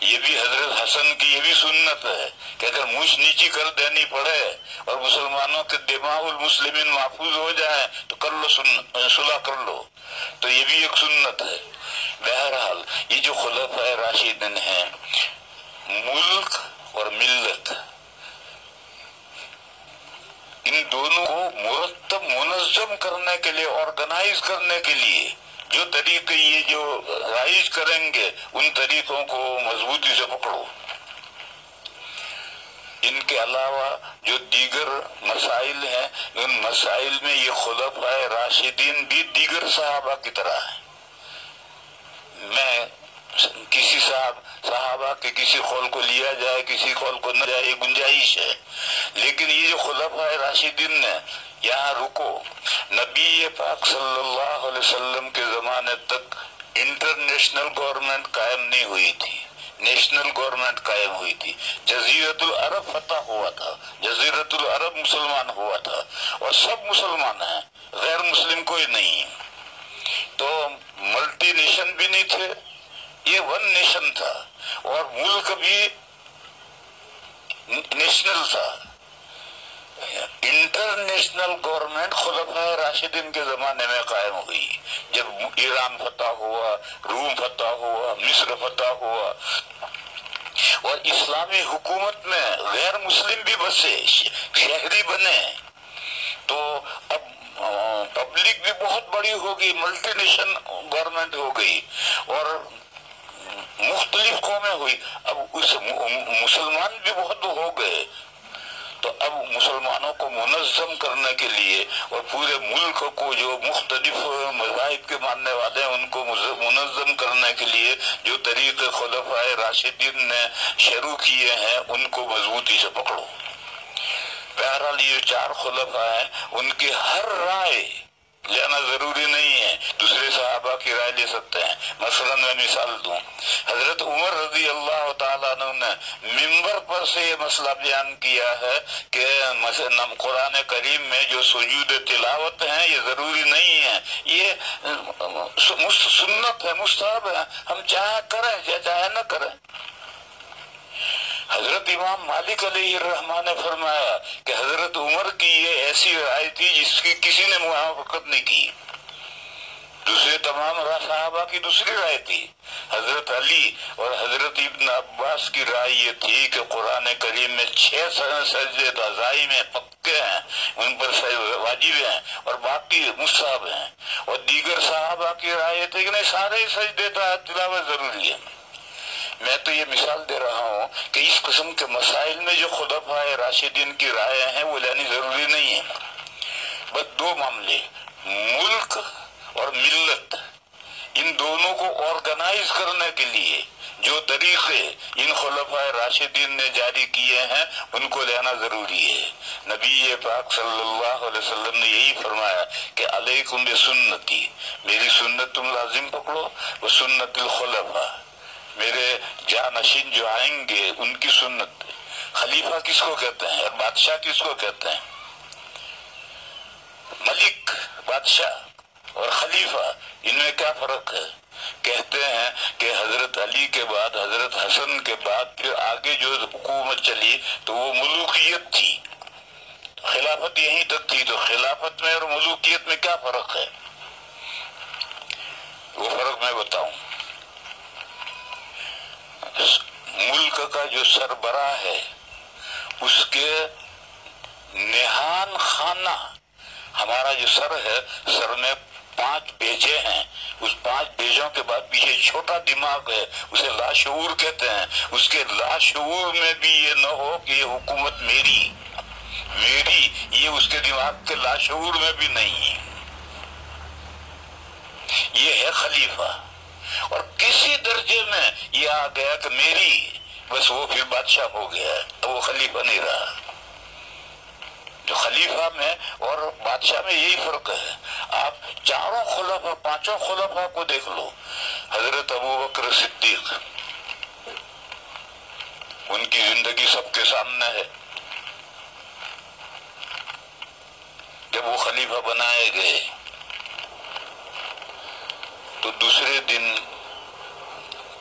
یہ بھی حضرت حسن کی یہ بھی سنت ہے کہ اگر مونچھ نیچی کر دینی پڑے اور مسلمانوں کے دماغ المسلمین محفوظ ہو جائیں تو کر لو، صلح کر لو، تو یہ بھی ایک سنت ہے۔ بہرحال یہ جو خلفائے راشدین ہیں، ملک اور ملت، ان دونوں کو مرتب منظم کرنے کے لیے، آرگنائز کرنے کے لیے جو طریقے یہ جو رائج کریں گے، ان طریقوں کو مضبوطی سے پکڑو۔ ان کے علاوہ جو دیگر مسائل ہیں، ان مسائل میں یہ خلفائے راشدین بھی دیگر صحابہ کی طرح ہیں۔ میں کسی صحابہ کے کسی قول کو لیا جائے، کسی قول کو نہ جائے، یہ گنجائش ہے، لیکن یہ جو خلفائے راشدین نے یہاں رکو، نبی پاک صلی اللہ علیہ وسلم کے زمانے تک انٹرنیشنل گورنمنٹ قائم نہیں ہوئی تھی، نیشنل گورنمنٹ قائم ہوئی تھی۔ جزیرۃ العرب فتح ہوا تھا، جزیرۃ العرب مسلمان ہوا تھا، اور سب مسلمان ہیں، غیر مسلم کوئی نہیں، تو ملٹی نیشن بھی نہیں تھے، یہ ون نیشن تھا، اور ملک بھی نیشنل تھا۔ انٹرنیشنل گورنمنٹ خلفائے راشدین کے زمانے میں قائم ہوئی، جب ایران فتح ہوا، روم فتح ہوا، مصر فتح ہوا، اور اسلامی حکومت میں غیر مسلم بھی بسے، شہری بنے، تو اب پبلک بھی بہت بڑی ہوگی، ملٹی نیشن گورنمنٹ ہو گئی، اور مختلف قومیں ہوئی، اب اس مسلمان بھی بہت ہو گئے، تو اب مسلمانوں کو منظم کرنے کے لیے اور پورے ملک کو جو مختلف مذاہب کے ماننے والے ہیں ان کو منظم کرنے کے لیے جو طریقے خلفائے راشدین نے شروع کیے ہیں ان کو مضبوطی سے پکڑو۔ بہرحال یہ چار خلفاء ہیں، ان کی ہر رائے لینا ضروری نہیں ہے، دوسرے صحابہ کی رائے لے سکتے ہیں۔ مثلا میں مثال دوں، حضرت عمر رضی اللہ تعالیٰ عنہ نے ممبر پر سے یہ مسئلہ بیان کیا ہے کہ مثلا قرآن کریم میں جو سجود تلاوت ہیں یہ ضروری نہیں ہے، یہ سنت ہے، مستحب ہے، ہم چاہے کریں یا چاہے نہ کریں۔ حضرت امام مالک علیہ الرحمہ نے فرمایا کہ حضرت عمر کی یہ ایسی رائے تھی جس کی کسی نے موافقت نہیں کی، دوسرے تمام صحابہ کی دوسری رائے تھی۔ حضرت علی اور حضرت ابن عباس کی رائے یہ تھی کہ قرآن کریم میں 6 سجدے دعائی میں پکے ہیں، ان پر واجب ہیں اور باقی مستحب ہیں، اور دیگر صحابہ کی رائے تھی کہ نہیں سارے سجدے تلاوت ضروری ہے۔ میں تو یہ مثال دے رہا ہوں کہ اس قسم کے مسائل میں جو خلفائے راشدین کی رائے ہیں وہ لینی ضروری نہیں ہے۔ بس دو معاملے، ملک اور ملت، ان دونوں کو آرگنائز کرنے کے لیے جو طریقے ان خلفائے راشدین نے جاری کیے ہیں ان کو لینا ضروری ہے۔ نبی پاک صلی اللہ علیہ وسلم نے یہی فرمایا کہ علیکم بسنتی، میری سنت تم لازم پکڑو، وہ سنت الخلفاء، میرے جانشین جو آئیں گے ان کی سنت۔ خلیفہ کس کو کہتے ہیں اور بادشاہ کس کو کہتے ہیں؟ ملک، بادشاہ اور خلیفہ، ان میں کیا فرق ہے؟ کہتے ہیں کہ حضرت علی کے بعد، حضرت حسن کے بعد پھر آگے جو حکومت چلی تو وہ ملوکیت تھی، خلافت یہیں تک تھی، تو خلافت میں اور ملوکیت میں کیا فرق ہے؟ وہ فرق میں بتاؤں۔ ملک کا جو سربراہ ہے اس کے نہان خانہ، ہمارا جو سر ہے، سر میں 5 بیجے ہیں، اس 5 بیجوں کے بعد پیچھے چھوٹا دماغ ہے، اسے لاشعور کہتے ہیں، اس کے لاشعور میں بھی یہ نہ ہو کہ یہ حکومت میری یہ اس کے دماغ کے لاشعور میں بھی نہیں ہے، یہ ہے خلیفہ۔ اور کسی درجے میں یہ آ گیا کہ میری، بس وہ پھر بادشاہ ہو گیا، وہ خلیفہ نہیں رہا۔ جو خلیفہ میں اور بادشاہ میں یہی فرق ہے۔ آپ چاروں خلفاء، 5 خلفاء کو دیکھ لو، حضرت ابوبکر صدیق، ان کی زندگی سب کے سامنے ہے۔ جب وہ خلیفہ بنائے گئے تو دوسرے دن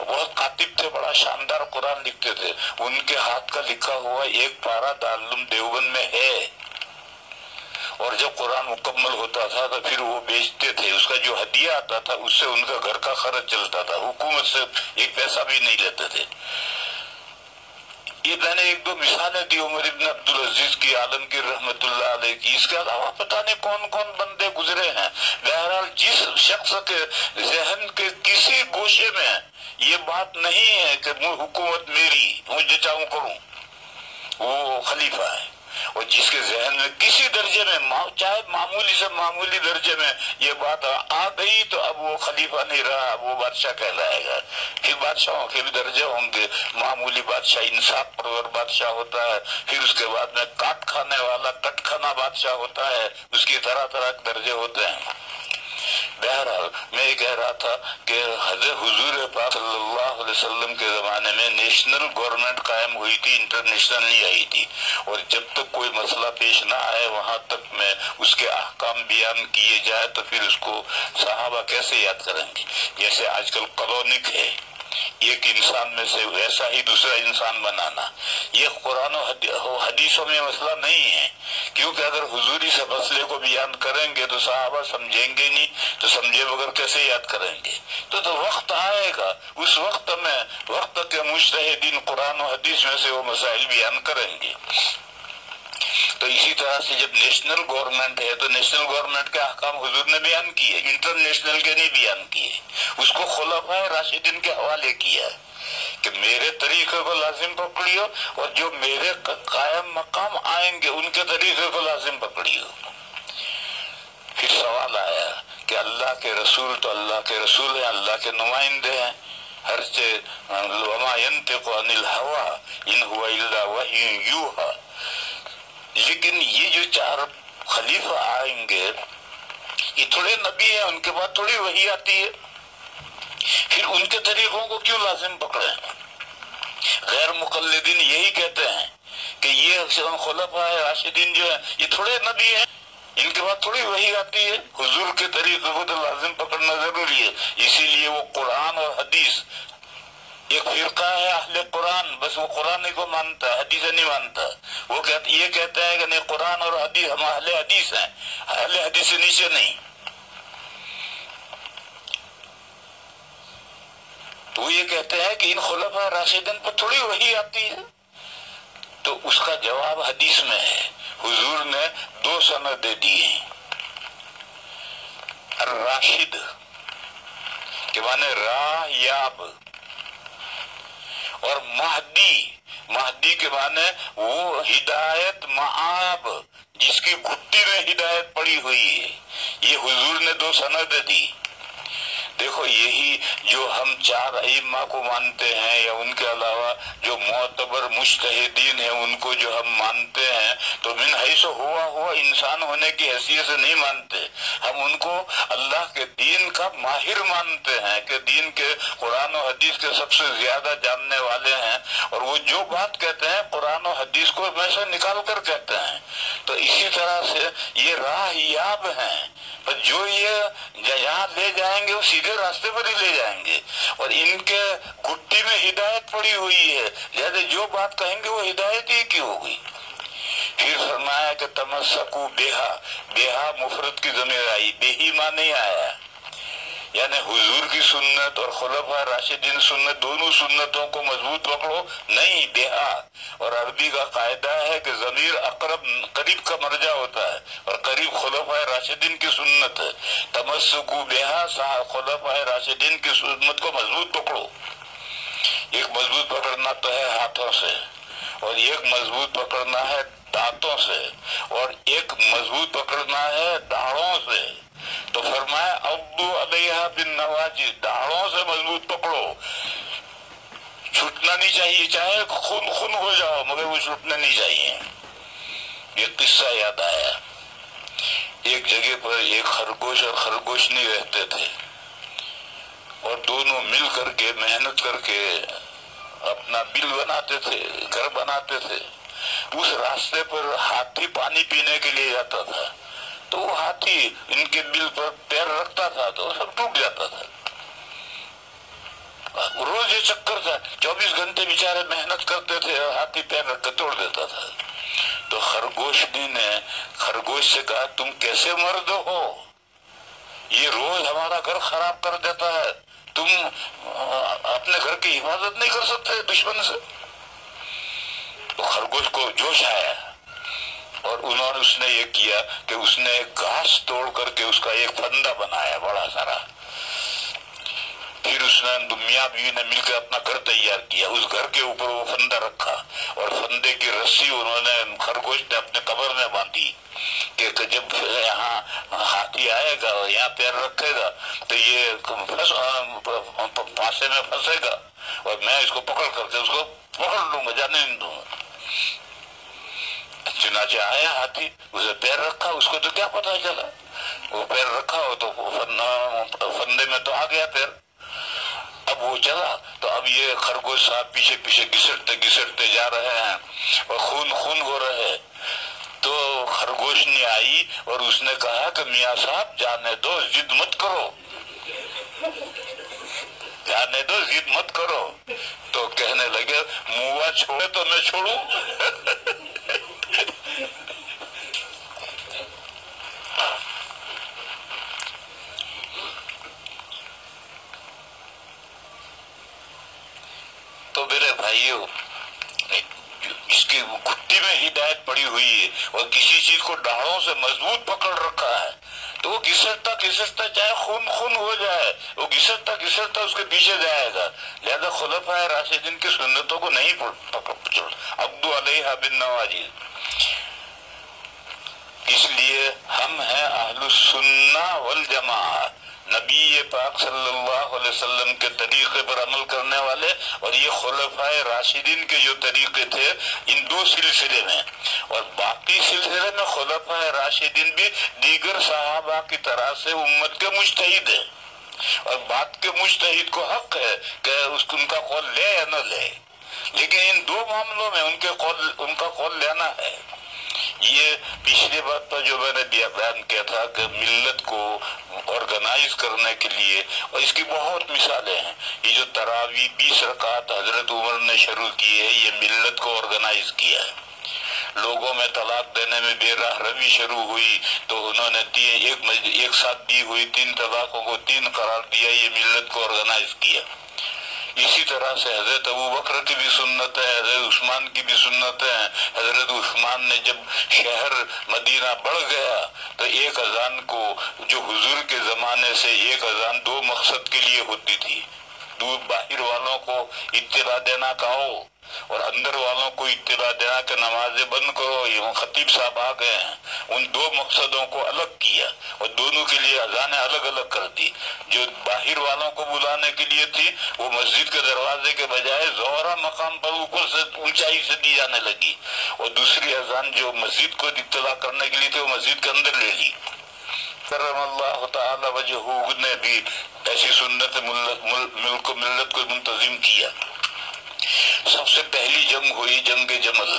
بہت کاتب تھے، بڑا شاندار قرآن لکھتے تھے، ان کے ہاتھ کا لکھا ہوا ایک پارہ دارالعلوم دیوبند میں ہے، اور جب قرآن مکمل ہوتا تھا تو پھر وہ بیچتے تھے، اس کا جو ہدیہ آتا تھا اس سے ان کا گھر کا خرچ چلتا تھا، حکومت سے ایک پیسہ بھی نہیں لیتے تھے۔ یہ میں نے ایک دو مثالیں دی عمر ابن عبدالعزیز کی، عالمگیر رحمت اللہ علیہ کی، اس کے علاوہ پتہ نہیں کون کون بندے گزرے ہیں۔ بہرحال جس شخص کے ذہن کے کسی گوشے میں یہ بات نہیں ہے کہ حکومت میری، مجھے چاہوں کروں، وہ خلیفہ ہے، اور جس کے ذہن میں کسی درجے میں چاہے معمولی سے معمولی درجے میں یہ بات آ گئی تو اب وہ خلیفہ نہیں رہا، وہ بادشاہ کہلائے گا۔ پھر بادشاہوں کے بھی درجے ہوں گے، معمولی بادشاہ انصاف پرور بادشاہ ہوتا ہے، پھر اس کے بعد میں کاٹ کھانے والا کٹ کھانا بادشاہ ہوتا ہے، اس کی طرح طرح کے درجے ہوتے ہیں۔ بہرحال میں یہ کہہ رہا تھا کہ حضرت حضور پاک صلی اللہ علیہ وسلم کے زمانے میں نیشنل گورنمنٹ قائم ہوئی تھی، انٹرنیشنل نہیں آئی تھی، اور جب تک کوئی مسئلہ پیش نہ آئے وہاں تک میں اس کے احکام بیان کیے جائے تو پھر اس کو صحابہ کیسے یاد کریں گے؟ جیسے آج کل کلونک ہے، ایک انسان میں سے ویسا ہی دوسرا انسان بنانا، یہ قرآن و حدیثوں میں مسئلہ نہیں ہے، کیونکہ اگر حضوری سے مسئلے کو بیان کریں گے تو صحابہ سمجھیں گے نہیں، تو سمجھے بغیر کیسے یاد کریں گے؟ تو وقت آئے گا، اس وقت میں وقت کے مجتہدین قرآن و حدیث میں سے وہ مسائل بیان کریں گے۔ تو اسی طرح سے جب نیشنل گورنمنٹ ہے تو نیشنل گورنمنٹ کے احکام حضور نے بیان کیے، انٹرنیشنل کے نہیں بیان کیے، اس کو خلفائے راشدین کے حوالے کیا کہ میرے طریقے کو لازم پکڑیو، اور جو میرے قائم مقام آئیں گے ان کے طریقے کو لازم پکڑیو۔ پھر سوال آیا کہ اللہ کے رسول تو اللہ کے رسول ہیں، اللہ کے نمائندے ہیں، ہر سے وما ينطق عن الهوى ان هو الا وحی یوحی، لیکن یہ جو چار خلیفہ آئیں گے یہ تھوڑے نبی ہیں، ان کے بعد تھوڑی وحی آتی ہے، پھر ان کے طریقوں کو کیوں لازم پکڑیں؟ غیر مقلدین یہی کہتے ہیں کہ یہ خلفائے راشدین جو ہیں یہ تھوڑے نبی ہیں، ان کے بعد تھوڑی وحی آتی ہے، حضور کے طریقے کو تو لازم پکڑنا ضروری ہے۔ اسی لیے وہ قرآن اور حدیث، ایک فرقہ ہے اہل قرآن، بس وہ قرآن کو مانتا ہے، حدیث نہیں مانتا، وہ یہ کہتا ہے کہ نہیں قرآن اور حدیث، ہم اہل حدیث ہیں، اہل حدیث سے نیچے نہیں۔ تو وہ یہ کہتے ہیں کہ ان خلفاء راشدین پر تھوڑی وحی آتی ہے، تو اس کا جواب حدیث میں ہے، حضور نے دو سندیں دی ہیں، الراشد کہ معنی راہ یاب، اور مہدی کے معنی وہ ہدایت معاب، جس کی گھٹی میں ہدایت پڑی ہوئی ہے۔ یہ حضور نے دو سندیں دی۔ دیکھو یہی جو ہم چار ائمہ کو مانتے ہیں یا ان کے علاوہ جو معتبر مجتہدین ہیں ان کو جو ہم مانتے ہیں تو من حیث ہوا انسان ہونے کی حیثیت سے نہیں مانتے، ہم ان کو اللہ کے دین کا ماہر مانتے ہیں کہ دین کے قرآن و حدیث کے سب سے زیادہ جاننے والے ہیں، اور وہ جو بات کہتے ہیں قرآن و حدیث کو میں سے نکال کر کہتے ہیں۔ تو اسی طرح سے یہ راہ یاب ہیں، جو یہ یہاں لے جائیں گے وہ سیدھے راستے پر ہی لے جائیں گے، اور ان کے گھٹی میں ہدایت پڑی ہوئی ہے، لہذا جو بات کہیں گے وہ ہدایت ہی کی ہوگی۔ پھر فرمایا کہ تمسکو بیہا مفرد کی ضمیر آئی، بیہی ماں نہیں آیا، یعنی حضور کی سنت اور خلفاء راشدین سنت دونوں سنتوں کو مضبوط پکڑو، نہیں بیہا۔ اور عربی کا قاعدہ ہے کہ ضمیر اقرب قریب کا مرجع ہوتا ہے، اور قریب خلفاء راشدین کی سنت ہے۔ تمسکو بیہا، خلفاء راشدین کی سنت کو مضبوط پکڑو۔ ایک مضبوط پکڑنا تو ہے ہاتھوں سے، اور ایک مضبوط پکڑنا ہے دانتوں سے، اور ایک مضبوط پکڑنا ہے داڑھوں سے۔ تو فرمایا عضو علیہا بالنواجذ، داڑھوں سے مضبوط پکڑو، چھوٹنا نہیں چاہیے، چاہے خون ہو جاؤ مگر وہ چھوٹنا نہیں چاہیے۔ یہ قصہ یاد آیا، ایک جگہ پر ایک خرگوش اور خرگوشنی رہتے تھے، اور دونوں مل کر کے محنت کر کے اپنا بل بناتے تھے، گھر بناتے تھے۔ اس راستے پر ہاتھی پانی پینے کے لیے جاتا تھا، تو وہ ہاتھی ان کے بل پر پیر رکھتا تھا تو سب ٹوٹ جاتا تھا۔ روز یہ چکر تھا، 24 گھنٹے بیچارے محنت کرتے تھے، ہاتھی پیر رکھ کے توڑ دیتا تھا۔ تو خرگوشنی نے خرگوش سے کہا تم کیسے مرد ہو، یہ روز ہمارا گھر خراب کر دیتا ہے، تم اپنے گھر کی حفاظت نہیں کر سکتے دشمن سے؟ تو خرگوش کو جوش آیا اور اس نے یہ کیا کہ اس نے ایک گھاس توڑ کر کے اس کا ایک پھندا بنایا بڑا سارا، پھر اس نے میاں بیوی نے مل کے اپنا گھر تیار کیا، اس گھر کے اوپر وہ پھندا رکھا اور پھندے کی رسی انہوں نے خرگوش نے اپنے قبر میں باندھی کہ جب یہاں ہاتھی آئے گا یہاں پیر رکھے گا تو یہ پھانسے میں پھنسے گا اور میں اس کو پکڑ کر کے اس کو پکڑ لوں گا، جانے نہیں دوں گا۔ چنانچہ آیا ہاتھی، اسے پیر رکھا، اس کو تو کیا پتا چلا، وہ پیر رکھا ہو تو پھندے میں تو آ گیا پیر۔ اب وہ چلا تو اب یہ خرگوش صاحب پیچھے پیچھے گھسٹتے جا رہے ہیں اور خون ہو رہے، تو خرگوش نے آئی اور اس نے کہا کہ میاں صاحب جانے دو، ضد مت کرو، جانے دو، ضد مت کرو۔ تو کہنے لگے منہ چھوڑے تو میں چھوڑوں؟ تو میرے بھائیوں، اس کی گھٹی میں ہدایت پڑی ہوئی ہے اور کسی چیز کو ڈاڑوں سے مضبوط پکڑ رکھا ہے تو وہ گھسٹتا چاہے خون ہو جائے، وہ گھسٹتا اس کے پیچھے جائے گا۔ لہذا خلفائے راشدین کی سنتوں کو نہیں پکڑ، عبدو علیہا بالنواجذ۔ اس لیے ہم ہیں اہل السنہ والجماعہ، نبی پاک صلی اللہ علیہ وسلم کے طریقے پر عمل کرنے والے، اور یہ خلفائے راشدین کے جو طریقے تھے ان دو سلسلے میں، اور باقی سلسلے میں خلفائے راشدین بھی دیگر صحابہ کی طرح سے امت کے مجتہد ہیں، اور بات کے مجتہد کو حق ہے کہ ان کا قول لے یا نہ لے، لیکن ان دو معاملوں میں ان کا قول لینا ہے۔ یہ پچھلی بات پر جو میں نے بیان کیا تھا کہ ملت کو آرگنائز کرنے کے لیے، اور اس کی بہت مثالیں ہیں، یہ جو تراویح 20 رکعت حضرت عمر نے شروع کی ہے، یہ ملت کو آرگنائز کیا ہے۔ لوگوں میں طلاق دینے میں بے راہ روی شروع ہوئی تو انہوں نے ایک ساتھ دی ہوئی 3 طلاقوں کو 3 قرار دیا، یہ ملت کو آرگنائز کیا۔ اسی طرح سے حضرت ابوبکر کی بھی سنت ہے، حضرت عثمان کی بھی سنت ہے۔ حضرت عثمان نے جب شہر مدینہ بڑھ گیا تو ایک اذان کو، جو حضور کے زمانے سے ایک اذان 2 مقصد کے لیے ہوتی تھی، دور باہر والوں کو اطلاع دینا کہ آؤ، اور اندر والوں کو اطلاع دینا کہ نمازیں بند کرو، یہ خطیب صاحب آ گئے ہیں۔ ان 2 مقصدوں کو الگ کیا اور دونوں کے لیے اذانیں الگ الگ کر دی۔ جو باہر والوں کو بلانے کے لیے تھی وہ مسجد کے دروازے کے بجائے زہرہ مقام پر اوپر سے اونچائی سے دی جانے لگی، اور دوسری اذان جو مسجد کو اطلاع کرنے کے لیے تھی وہ مسجد کے اندر لے لی۔ کرم اللہ تعالی وجہہ نے بھی ایسی سنت ملت کو منتظم کیا۔ سب سے پہلی جنگ ہوئی جنگ جمل،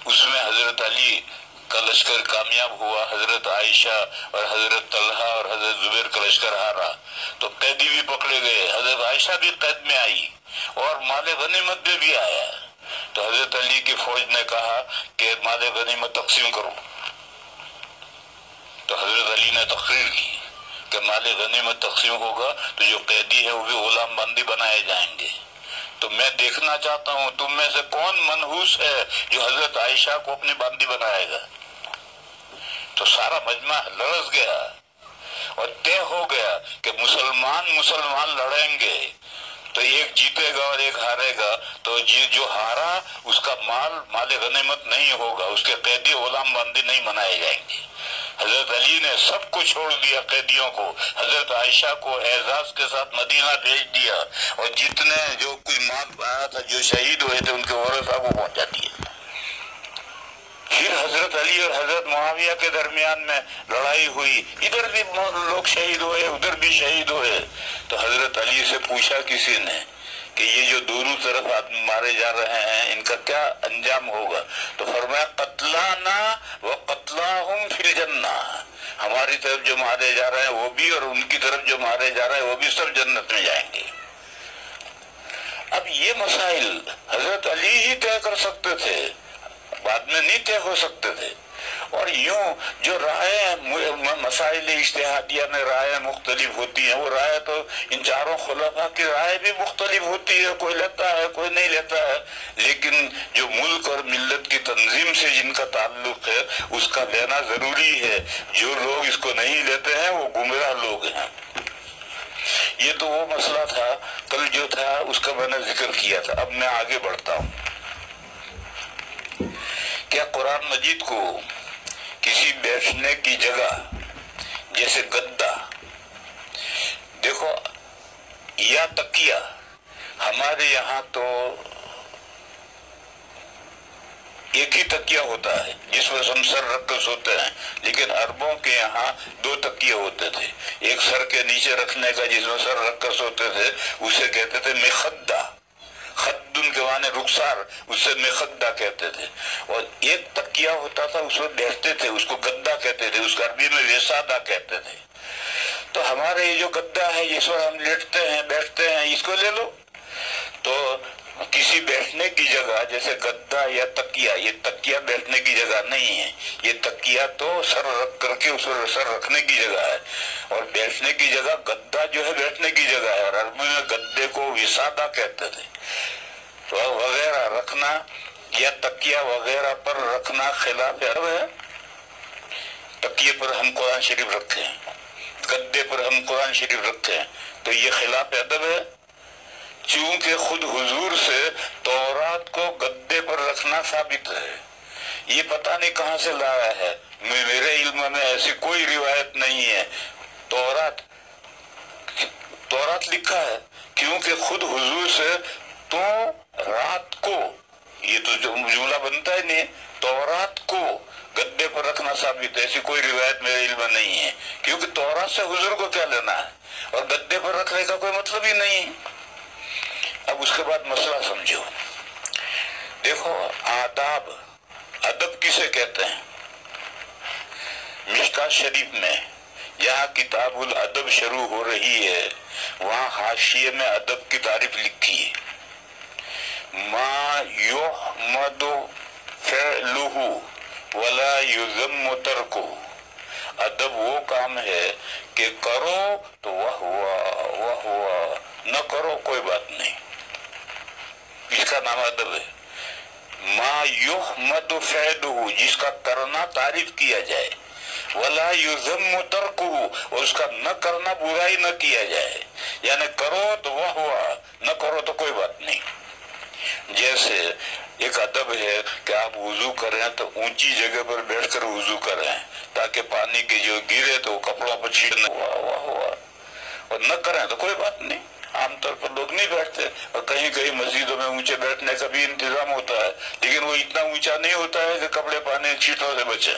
اس میں حضرت علی کا لشکر کامیاب ہوا، حضرت عائشہ اور حضرت طلحہ اور حضرت زبیر کا لشکر ہارا، تو قیدی بھی پکڑے گئے، حضرت عائشہ بھی قید میں آئی اور مال غنیمت میں بھی آیا۔ تو حضرت علی کی فوج نے کہا کہ مال غنیمت تقسیم کرو، تو حضرت علی نے تقریر کی کہ مال غنیمت تقسیم ہوگا تو جو قیدی ہے وہ بھی غلام بندی بنائے جائیں گے۔ تو میں دیکھنا چاہتا ہوں تم میں سے کون منحوس ہے جو حضرت عائشہ کو اپنی باندی بنائے گا۔ تو سارا مجمع لرز گیا اور طے ہو گیا کہ مسلمان لڑیں گے تو ایک جیتے گا اور ایک ہارے گا، تو جو ہارا اس کا مال غنیمت نہیں ہوگا، اس کے قیدی غلام بندی نہیں بنائے جائیں گے۔ حضرت علی نے سب کو چھوڑ دیا قیدیوں کو، حضرت عائشہ کو اعزاز کے ساتھ مدینہ بھیج دیا، اور جتنے جو کوئی مال آیا تھا جو شہید ہوئے تھے ان کے ورثاء کو پہنچا دیا۔ پھر حضرت علی اور حضرت معاویہ کے درمیان میں لڑائی ہوئی، ادھر بھی لوگ شہید ہوئے ادھر بھی شہید ہوئے۔ تو حضرت علی سے پوچھا کسی نے کہ یہ جو دونوں طرف آدمی مارے جا رہے ہیں ان کا کیا انجام ہوگا؟ تو فرمایا قتلانا و قتلاہم فی الجنہ، ہماری طرف جو مارے جا رہے ہیں وہ بھی اور ان کی طرف جو مارے جا رہے ہیں وہ بھی سب جنت میں جائیں گے۔ اب یہ مسائل حضرت علی ہی طے کر سکتے تھے، بعد میں نہیں طے ہو سکتے تھے۔ اور یوں جو رائے مسائل اجتہادیہ میں رائے مختلف ہوتی ہیں، وہ رائے تو ان چاروں خلفاء کی رائے بھی مختلف ہوتی ہے، کوئی لیتا ہے کوئی نہیں لیتا ہے، لیکن جو ملک اور ملت کی تنظیم سے جن کا تعلق ہے اس کا لینا ضروری ہے۔ جو لوگ اس کو نہیں لیتے ہیں وہ گمراہ لوگ ہیں۔ یہ تو وہ مسئلہ تھا کل جو تھا اس کا میں نے ذکر کیا تھا۔ اب میں آگے بڑھتا ہوں۔ کیا قرآن مجید کو کسی بیٹھنے کی جگہ جیسے گدا، دیکھو یا تکیہ، ہمارے یہاں تو ایک ہی تکیہ ہوتا ہے جس میں ہم سر رکھ کر سوتے ہیں، لیکن عربوں کے یہاں دو تکیے ہوتے تھے۔ ایک سر کے نیچے رکھنے کا جس میں سر رکھ کر سوتے تھے اسے کہتے تھے مخدہ، خدن کے معنی رخسار، اسے مخدہ کہتے تھے۔ اور ایک تکیہ ہوتا تھا اس میں بیٹھتے تھے، اس کو گدا کہتے تھے، اس کو عربی میں وسادہ کہتے تھے۔ تو ہمارے یہ جو گدا ہے جس پر ہم لیٹتے ہیں بیٹھتے ہیں، اس کو لے لو۔ تو کسی بیٹھنے کی جگہ جیسے گدا یا تکیہ، یہ تکیہ بیٹھنے کی جگہ نہیں ہے، یہ تکیہ تو سر رکھ کر کے اس پر سر رکھنے کی جگہ ہے، اور بیٹھنے کی جگہ گدا جو ہے بیٹھنے کی جگہ ہے، اور عربی میں گدے کو وسادہ کہتے تھے۔ تو وغیرہ رکھنا یا تکیہ وغیرہ پر رکھنا خلاف ادب ہے۔ تکیے پر ہم قرآن شریف رکھتے ہیں، گدے پر ہم قرآن شریف رکھتے ہیں، تو یہ خلاف ادب ہے۔ چونکہ خود حضور سے تورات کو گدے پر رکھنا ثابت ہے، یہ پتہ نہیں کہاں سے لایا ہے، میرے علم میں ایسی کوئی روایت نہیں ہے۔ تورات لکھا ہے کیونکہ خود حضور سے تو رات کو، یہ تو جملہ بنتا ہی نہیں، تورات کو گدے پر رکھنا ثابت ہے، ایسی کوئی روایت میرے علم میں نہیں ہے، کیونکہ تورات سے حضور کو کیا لینا ہے، اور گدے پر رکھنے کا کوئی مطلب ہی نہیں۔ اب اس کے بعد مسئلہ سمجھو، دیکھو آداب، ادب کسے کہتے ہیں؟ مشکاۃ شریف میں یہاں کتاب الادب شروع ہو رہی ہے، وہاں حاشیے میں ادب کی تعریف لکھی ہے، ما یحمد فعلہ ولا یذم ترکہ۔ ادب وہ کام ہے کہ کرو تو واہ ہوا، نہ کرو کوئی بات نہیں، اس کا نام ادب ہے۔ ما یحمد فعلہ، جس کا کرنا تعریف کیا جائے، ولا یذم ترکہ، اور اس کا نہ کرنا برائی نہ کیا جائے، یعنی کرو تو واہ ہوا، نہ کرو تو کوئی بات نہیں۔ جیسے ایک ادب ہے کہ آپ وضو کریں تو اونچی جگہ پر بیٹھ کر وضو کریں تاکہ پانی کے جو گرے تو کپڑوں پر چھینکے ہوا، اور نہ کریں تو کوئی بات نہیں۔ عام طور پر لوگ نہیں بیٹھتے، اور کہیں کہیں مسجدوں میں اونچے بیٹھنے کا بھی انتظام ہوتا ہے، لیکن وہ اتنا اونچا نہیں ہوتا ہے کہ کپڑے پانی چھینٹوں سے بچے۔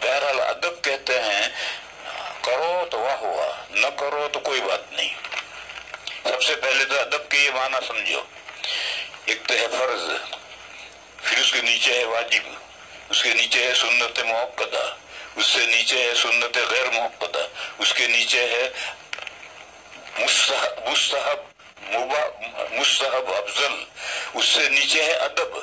بہرحال ادب کہتے ہیں کرو تو واہ ہوا، نہ کرو تو کوئی بات نہیں۔ سب سے پہلے تو ادب کے یہ معنی سمجھو، ایک تو ہے فرض، پھر اس کے نیچے ہے واجب، اس کے نیچے ہے سنت موقدہ، اس سے نیچے ہے سنت غیر موقدہ، اس کے نیچے ہے مستحب افضل، اس سے نیچے ہے ادب۔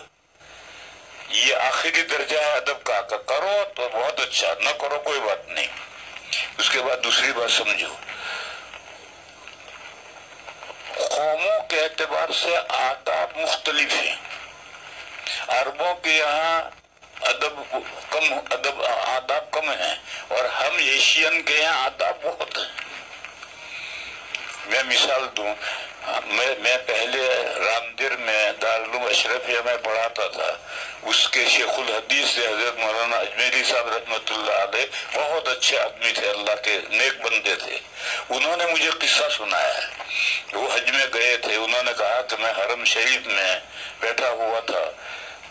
یہ آخری درجہ ہے ادب کا، کہ کرو تو بہت اچھا، نہ کرو کوئی بات نہیں۔ اس کے بعد دوسری بات سمجھو، قوموں کے اعتبار سے آداب مختلف ہیں۔ عربوں کے یہاں آداب کم ہیں، اور ہم ایشین کے یہاں آداب بہت ہیں۔ میں مثال دوں، میں پہلے رامدر میں دارالعلوم اشرفیہ میں پڑھاتا تھا، اس کے شیخ الحدیث سے حضرت مولانا اجمیری صاحب رحمۃ اللہ علیہ، بہت اچھے آدمی تھے، اللہ کے نیک بندے تھے۔ انہوں نے مجھے قصہ سنایا ہے، وہ حج میں گئے تھے، انہوں نے کہا کہ میں حرم شریف میں بیٹھا ہوا تھا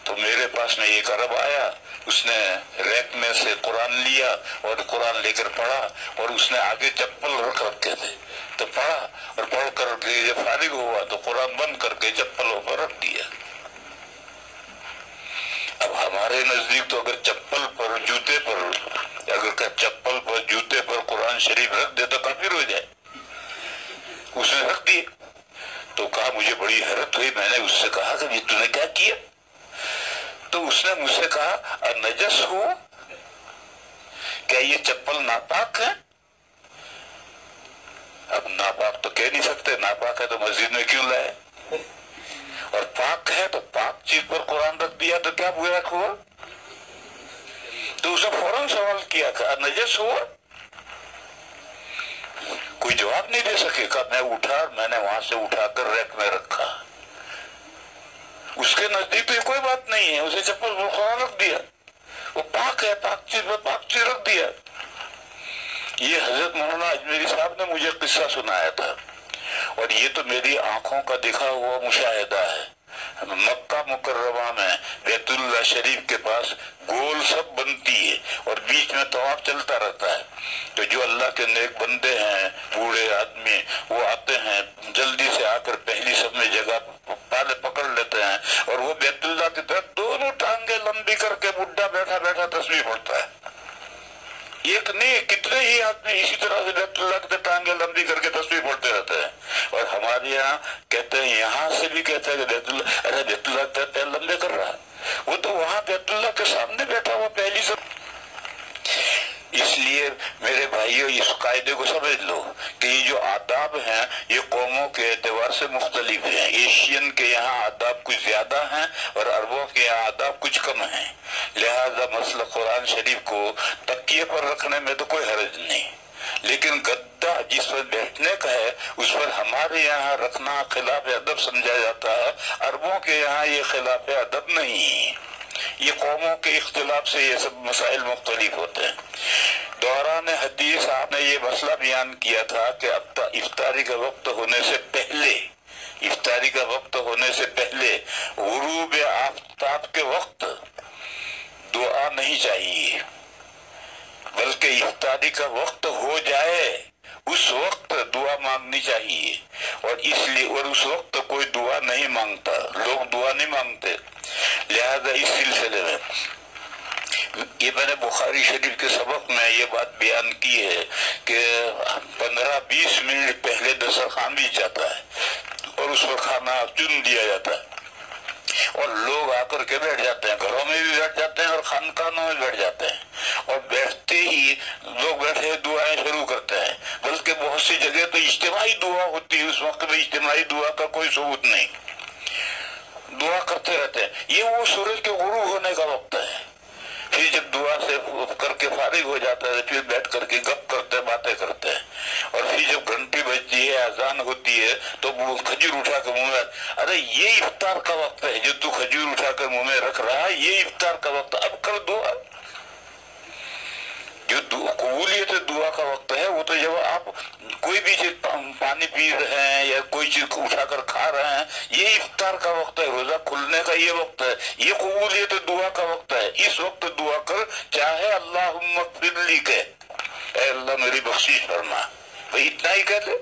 تو میرے پاس میں ایک عرب آیا، اس نے ریک میں سے قرآن لیا اور قرآن لے کر پڑھا، اور اس نے آگے چپل رکھ رکھے تھے تو پڑھا، اور پڑھ کر کے جب فارغ ہوا تو قرآن بند کر کے چپلوں پر رکھ دیا۔ اب ہمارے نزدیک تو اگر چپل پر جوتے پر قرآن شریف رکھ دے تو کافر ہو جائے، اس نے رکھ دی۔ تو کہا مجھے بڑی حیرت ہوئی، میں نے اس سے کہا کہ تو نے کیا کیا؟ تو اس نے مجھ سے کہا نجس ہو، کیا یہ چپل ناپاک ہے؟ اب ناپاک تو کہہ نہیں سکتے، ناپاک ہے تو مسجد میں کیوں لائے، اور پاک ہے تو پاک چیز پر قرآن رکھ دیا تو کیا برا ہوا؟ تو اسے فوراً سوال کیا کہ نجس ہوا؟ کوئی جواب نہیں دے سکے کہ میں اٹھا، میں نے وہاں سے اٹھا کر ریک میں رکھا، اس کے نزدیک تو کوئی بات نہیں ہے، اسے چپل پر قرآن رکھ دیا، وہ پاک ہے، پاک چیز پر پاک چیز رکھ دیا۔ یہ حضرت مولانا اجمیری صاحب نے مجھے قصہ سنایا تھا، اور یہ تو میری آنکھوں کا دیکھا ہوا مشاہدہ ہے۔ مکہ مکرمہ میں بیت اللہ شریف کے پاس گول سب بنتی ہے اور بیچ میں طواف چلتا رہتا ہے، تو جو اللہ کے نیک بندے ہیں، بوڑھے آدمی، وہ آتے ہیں جلدی سے، آ کر پہلی سب میں جگہ پالے پکڑ لیتے ہیں، اور وہ بیت اللہ کی طرف دونوں ٹانگیں لمبی کر کے بڈھا بیٹھا بیٹھا تسبیح پڑھتا ہے۔ ایک نہیں کتنے ہی آدمی اسی طرح سے بیت اللہ کی ٹانگیں لمبی کر کے تسبیح پڑھتے رہتے ہیں، اور ہمارے یہاں کہتے ہیں، یہاں سے بھی کہتے ہیں کہ بیت اللہ، ارے بیت اللہ پیر لمبے کر رہا ہے، وہ تو وہاں بیت اللہ کے سامنے بیٹھا ہوا پہلی سب۔ اس لیے میرے بھائیوں اس قاعدے کو سمجھ لو کہ یہ جو آداب ہیں یہ قوموں کے اعتبار سے مختلف ہیں۔ ایشین کے یہاں آداب کچھ زیادہ ہیں اور عربوں کے یہاں آداب کچھ کم ہیں، لہذا مسئلہ قرآن شریف کو تکیے پر رکھنے میں تو کوئی حرج نہیں، لیکن گدا جس پر بیٹھنے کا ہے اس پر ہمارے یہاں رکھنا خلاف ادب سمجھا جاتا ہے، عربوں کے یہاں یہ خلاف ادب نہیں۔ یہ قوموں کے اختلاف سے یہ سب مسائل مختلف ہوتے ہیں۔ دوران حدیث آپ نے یہ مسئلہ بیان کیا تھا کہ اب افطاری کا وقت ہونے سے پہلے، افطاری کا وقت ہونے سے پہلے غروب آفتاب کے وقت دعا نہیں چاہیے، بلکہ افطاری کا وقت ہو جائے اس وقت دعا مانگنی چاہیے، اور اس لیے اور اس وقت کوئی دعا نہیں مانگتا، لوگ دعا نہیں مانگتے، لہذا اس سلسلے میں یہ میں نے بخاری شریف کے سبق میں یہ بات بیان کی ہے کہ 15-20 منٹ پہلے دسترخوان بھی جاتا ہے اور اس پر کھانا چن دیا جاتا ہے، اور لوگ آ کر کے بیٹھ جاتے ہیں، گھروں میں بھی بیٹھ جاتے ہیں اور خانقاہوں میں بیٹھ جاتے ہیں، اور بیٹھتے ہی لوگ بیٹھے دعائیں شروع کرتے ہیں، بلکہ بہت سی جگہ تو اجتماعی دعا ہوتی ہے، اس وقت میں اجتماعی دعا کا کوئی ثبوت نہیں، دعا کرتے رہتے ہیں۔ یہ وہ سورج کے غروب ہونے کا وقت ہے، پھر جب دعا سے کر کے فارغ ہو جاتا ہے پھر بیٹھ کر کے گپ کرتے باتیں کرتے ہیں، اور پھر جب گھنٹی بجتی ہے اذان ہوتی ہے تو وہ کھجور اٹھا کر منہ میں، ارے یہ افطار کا وقت ہے، جو تو کھجور اٹھا کر منہ میں رکھ رہا ہے یہ افطار کا وقت ہے، اب کر دعا۔ جو قبولیت دعا کا وقت ہے وہ تو جب آپ کوئی بھی چیز پانی پی رہے ہیں یا کوئی چیز اٹھا کر کھا رہے ہیں، یہ افطار کا وقت ہے، روزہ کھلنے کا یہ وقت ہے، یہ قبولیت دعا کا وقت ہے۔ اس وقت دعا کر، چاہے اللہم اغفر لی کہ اے اللہ میری بخشش فرما، بھئی اتنا ہی کہہ لے،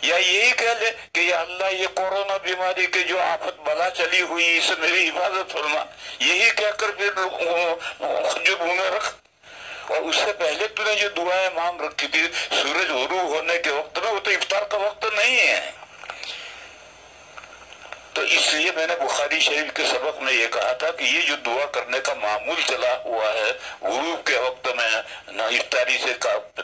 یا یہی کہہ لے کہ یا اللہ یہ کورونا بیماری کے جو آفت بلا چلی ہوئی اس سے میری حفاظت فرما، یہی کہہ کر پھر جو منہ میں رکھ، اور اس سے پہلے تو نے جو دعائیں مانگ رکھی تھی سورج غروب ہونے کے وقت میں، وہ تو افطار کا وقت نہیں ہے۔ تو اس لیے میں نے بخاری شریف کے سبق میں یہ کہا تھا کہ یہ جو دعا کرنے کا معمول چلا ہوا ہے غروب کے وقت میں افطاری سے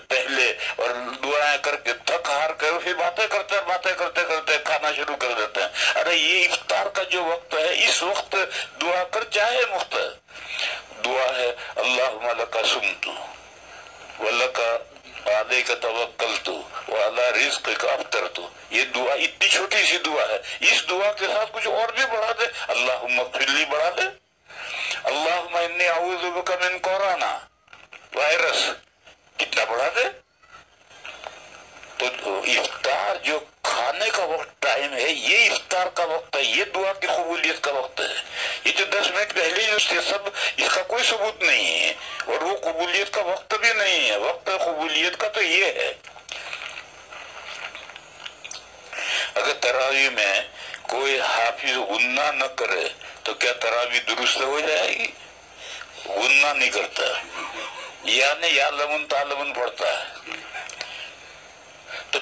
پہلے، اور دعائیں کر کے تھک ہار کر پھر باتیں کرتے کھانا شروع کر دیتے ہیں، ارے یہ افطار کا جو وقت ہے اس وقت دعا کر، چاہے دعا ہے اللہم لکا سمت ولکا علیک توکلت وعلی رزقک افطرت، یہ دعا اتنی چھوٹی سی دعا ہے، اس دعا کے ساتھ کچھ اور بھی بڑھا دے، اللہم اغفر لی بڑھا دے، اللہم انی اعوذ بک من کورونا وائرس، کتنا بڑھا دے۔ تو افطار جو کھانے کا وقت ٹائم ہے یہ افطار کا وقت ہے، یہ دعا کی قبولیت کا وقت ہے۔ یہ جو 10 منٹ پہلے جو سب اس کا کوئی ثبوت نہیں ہے، اور وہ قبولیت کا وقت بھی نہیں ہے، وقت قبولیت کا تو یہ ہے۔ اگر تراویح میں کوئی حافظ غنہ نہ کرے تو کیا تراویح درست ہو جائے گی؟ غنہ نہیں کرتا، یعنی یعلمون تعلمون پڑھتا ہے، تو